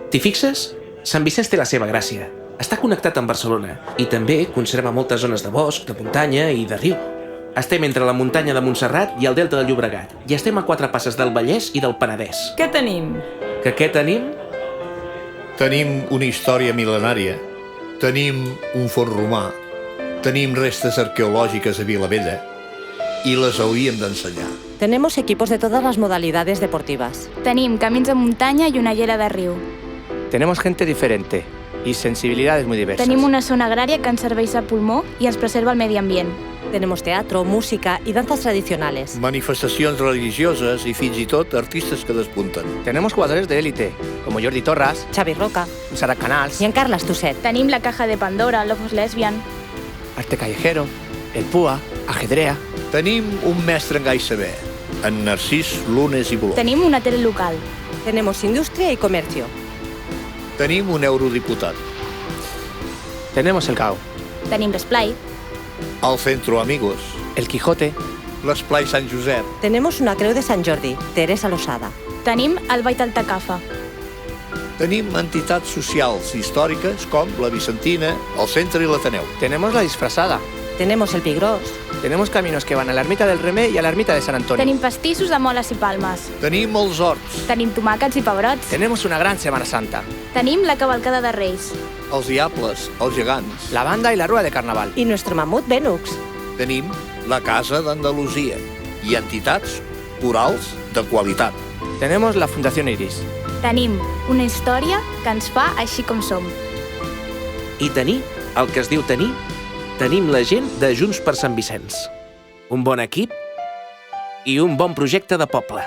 T'hi fixes? Sant Vicenç té la seva gràcia. Està connectat amb Barcelona i també conserva moltes zones de bosc, de muntanya i de riu. Estem entre la muntanya de Montserrat i el delta del Llobregat i estem a 4 passes del Vallès i del Penedès. Què tenim? Que què tenim? Tenim una història mil·lenària, tenim un fort romà, tenim restes arqueològiques a Vilavella i les hauríem d'ensenyar. Tenemos equipos de todas las modalidades deportivas. Tenim camins de muntanya i una llera de riu. Tenemos gente diferente y sensibilidades muy diversas. Tenim una zona agrària que ens serveix de pulmó i ens preserva el medi ambient. Tenemos teatro, música y danzas tradicionales. Manifestacions religioses i fins i tot artistes que despunten. Tenemos jugadores de élite, como Jordi Torras, Xavi Roca Sara Canals, y en Carles Tusset. Tenim la caja de Pandora, Locos Lesbian. Arte Callejero, El Púa, Ajedrea. Tenim un mestre en gai saber, en Narcís Lunes i Boló. Tenim una tele local. Tenemos industria y comercio. Tenim un eurodiputat. Tenemos el CAO, Tenim l'esplai. El Centro Amigos, El Quijote, l'Esplai Sant Josep. Tenemos una creu de Sant Jordi, Teresa Losada. Tenim el Ball d'Altacafa. Tenim entitats socials històriques com la Vicentina, el Centre i l'Ateneu. tenemos la disfrazada, Tenemos el Pigrós. tenemos caminos que van a la ermita del Remé y a la ermita de San Antonio. Tenim pastissos de moles i palmes. Tenim els horts, Tenim tomàquets i pebrots. Tenemos una gran Semana Santa, Tenim la cavalcada de Reis. els diables, els gegants. la banda y la rúa de carnaval. Y nuestro mamut Venux. Tenim la Casa d'Andalusia i entitats corals de qualitat. Tenemos la Fundación Iris. Tenim una història que ens fa així com som. I tenir, el que es diu tenir, tenim la gent de Junts per Sant Vicenç. Un bon equip i un bon projecte de poble.